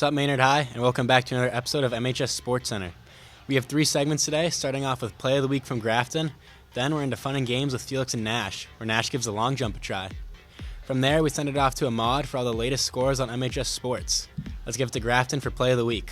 What's up, Maynard High, and welcome back to another episode of MHS Sportscenter. We have 3 segments today, starting off with Play of the Week from Grafton. Then we're into Fun and Games with Felix and Nash, where Nash gives the long jump a try. From there, we send it off to Ahmad for all the latest scores on MHS Sports. Let's give it to Grafton for Play of the Week.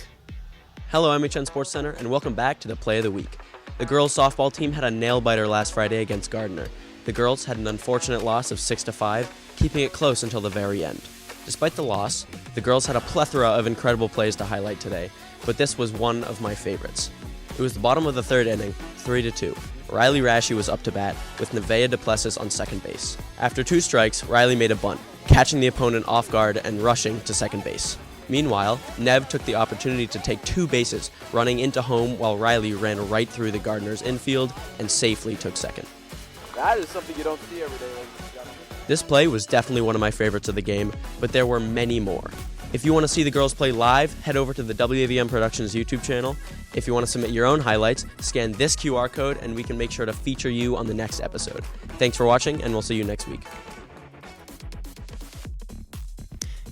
Hello, MHN Sportscenter, and welcome back to the Play of the Week. The girls' softball team had a nail-biter last Friday against Gardner. The girls had an unfortunate loss of 6-5, keeping it close until the very end. Despite the loss, the girls had a plethora of incredible plays to highlight today, but this was one of my favorites. It was the bottom of the third inning, 3-2. Riley Rashi was up to bat, with Nevaeh Duplessis on second base. After 2 strikes, Riley made a bunt, catching the opponent off guard and rushing to second base. Meanwhile, Nev took the opportunity to take 2 bases, running into home while Riley ran right through the Gardner's infield and safely took second. That is something you don't see every day, ladies and gentlemen. This play was definitely one of my favorites of the game, but there were many more. If you want to see the girls play live, head over to the WAVM Productions YouTube channel. If you want to submit your own highlights, scan this QR code and we can make sure to feature you on the next episode. Thanks for watching, and we'll see you next week.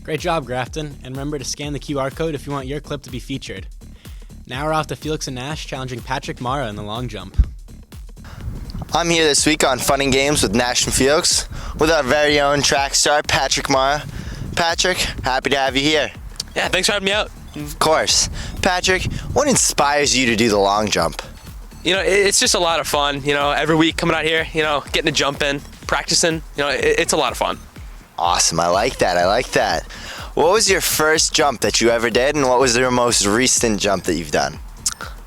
Great job, Grafton, and remember to scan the QR code if you want your clip to be featured. Now we're off to Felix and Nash challenging Patrick Mara in the long jump. I'm here this week on Fun and Games with Nash and Felix with our very own track star, Patrick Mara. Patrick, happy to have you here. Yeah, thanks for having me out. Of course. Patrick, what inspires you to do the long jump? You know, it's just a lot of fun. You know, every week coming out here, you know, getting a jump in, practicing, you know, it's a lot of fun. Awesome, I like that. What was your first jump that you ever did, and what was your most recent jump that you've done?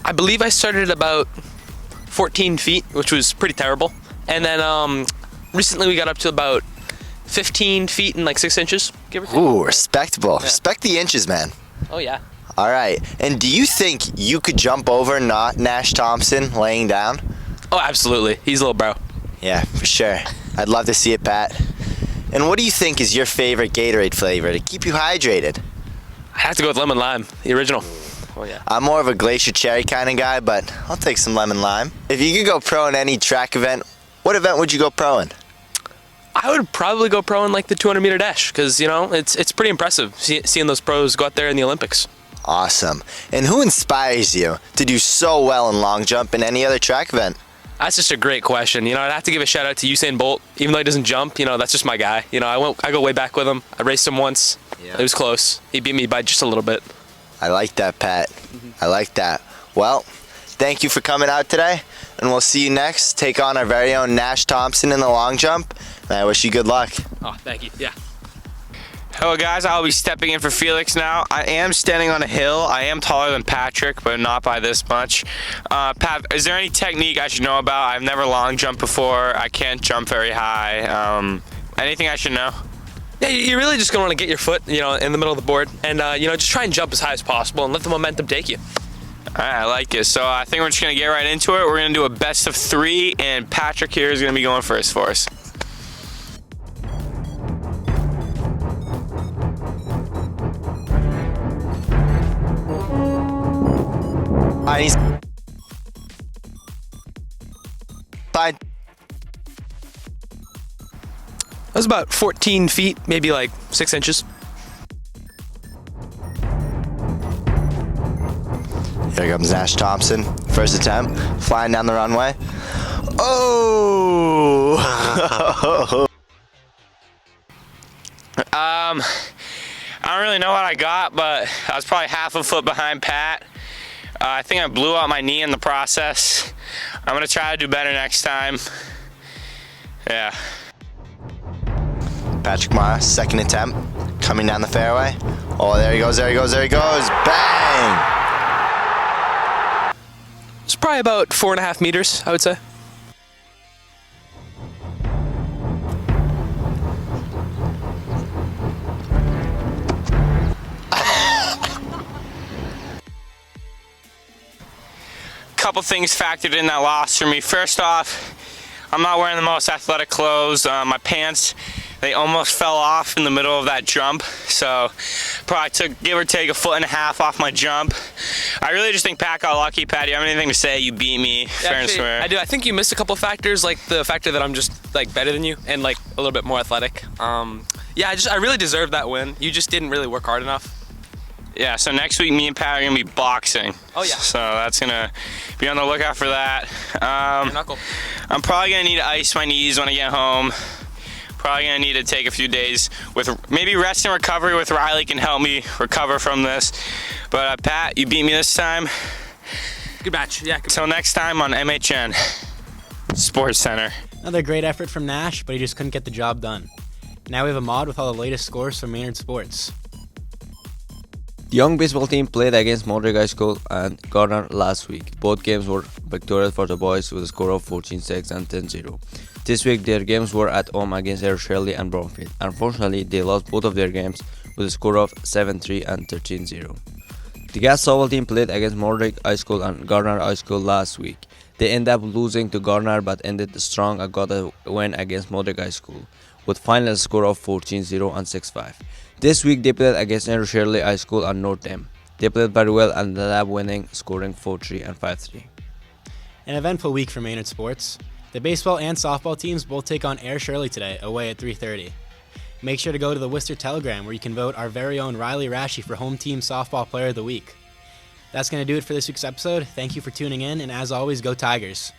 I believe I started at about 14 feet, which was pretty terrible. And then recently we got up to about 15 feet and like 6 inches, give or take. Ooh, respectable. Yeah. Respect the inches, man. Oh, yeah. All right, and do you think you could jump over Nash Thompson laying down? Oh, absolutely. He's a little bro. Yeah, for sure. I'd love to see it, Pat. And what do you think is your favorite Gatorade flavor to keep you hydrated? I have to go with lemon lime, the original. Oh, yeah. I'm more of a glacier cherry kind of guy, but I'll take some lemon lime. If you could go pro in any track event, what event would you go pro in? I would probably go pro in like the 200-meter dash because, you know, it's pretty impressive seeing those pros go out there in the Olympics. Awesome. And who inspires you to do so well in long jump and any other track event? That's just a great question. You know, I'd have to give a shout out to Usain Bolt. Even though he doesn't jump, you know, that's just my guy. You know, I go way back with him. I raced him once. Yeah. It was close. He beat me by just a little bit. I like that, Pat. I like that. Well, thank you for coming out today, and we'll see you next. Take on our very own Nash Thompson in the long jump, and I wish you good luck. Oh, thank you. Yeah. Hello guys, I'll be stepping in for Felix now. I am standing on a hill. I am taller than Patrick, but not by this much. Pat, is there any technique I should know about? I've never long jumped before. I can't jump very high. Anything I should know? Yeah, you're really just gonna want to get your foot, you know, in the middle of the board, and you know, just try and jump as high as possible and let the momentum take you. All right, I like it. So I think we're just gonna get right into it. We're gonna do a best of 3, and Patrick here is gonna be going first for us. Fine. That was about 14 feet, maybe like 6 inches. Here comes Nash Thompson. First attempt, flying down the runway. Oh! I don't really know what I got, but I was probably half a foot behind Pat. I think I blew out my knee in the process. I'm gonna try to do better next time. Yeah. Patrick Mara, second attempt, coming down the fairway. Oh, there he goes. Bang! It's probably about 4.5 meters, I would say. Couple things factored in that loss for me. First off, I'm not wearing the most athletic clothes. My pants, they almost fell off in the middle of that jump, so probably took, give or take, 1.5 feet off my jump. I really just think Pat got lucky. Pat, do you have anything to say? You beat me, fair and square. I do. I think you missed a couple factors, like the factor that I'm just like better than you and like a little bit more athletic. Yeah, I really deserved that win. You just didn't really work hard enough. Yeah, so next week me and Pat are going to be boxing. Oh, yeah. So that's going to be on the lookout for that. Your knuckle. I'm probably going to need to ice my knees when I get home. Probably going to need to take a few days with maybe rest and recovery with Riley can help me recover from this. But Pat, you beat me this time. Good match. Yeah. Good Till next time on MHN Sportscenter. Another great effort from Nash, but he just couldn't get the job done. Now we have a mod with all the latest scores from Maynard Sports. The young baseball team played against Monterey High School and Gardner last week. Both games were victorious for the boys with a score of 14-6 and 10-0. This week their games were at home against Air Shirley and Bromfield. Unfortunately, they lost both of their games with a score of 7-3 and 13-0. The Gas softball team played against Monterey High School and Gardner High School last week. They ended up losing to Gardner but ended strong and got a win against Monterey High School with final score of 14-0 and 6-5. This week they played against Air Shirley High School and North Dame. They played very well and ended up winning, scoring 4-3 and 5-3. An eventful week for Maynard Sports. The baseball and softball teams both take on Air Shirley today, away at 3:30. Make sure to go to the Worcester Telegram where you can vote our very own Riley Rashi for Home Team Softball Player of the Week. That's going to do it for this week's episode. Thank you for tuning in, and as always, go Tigers.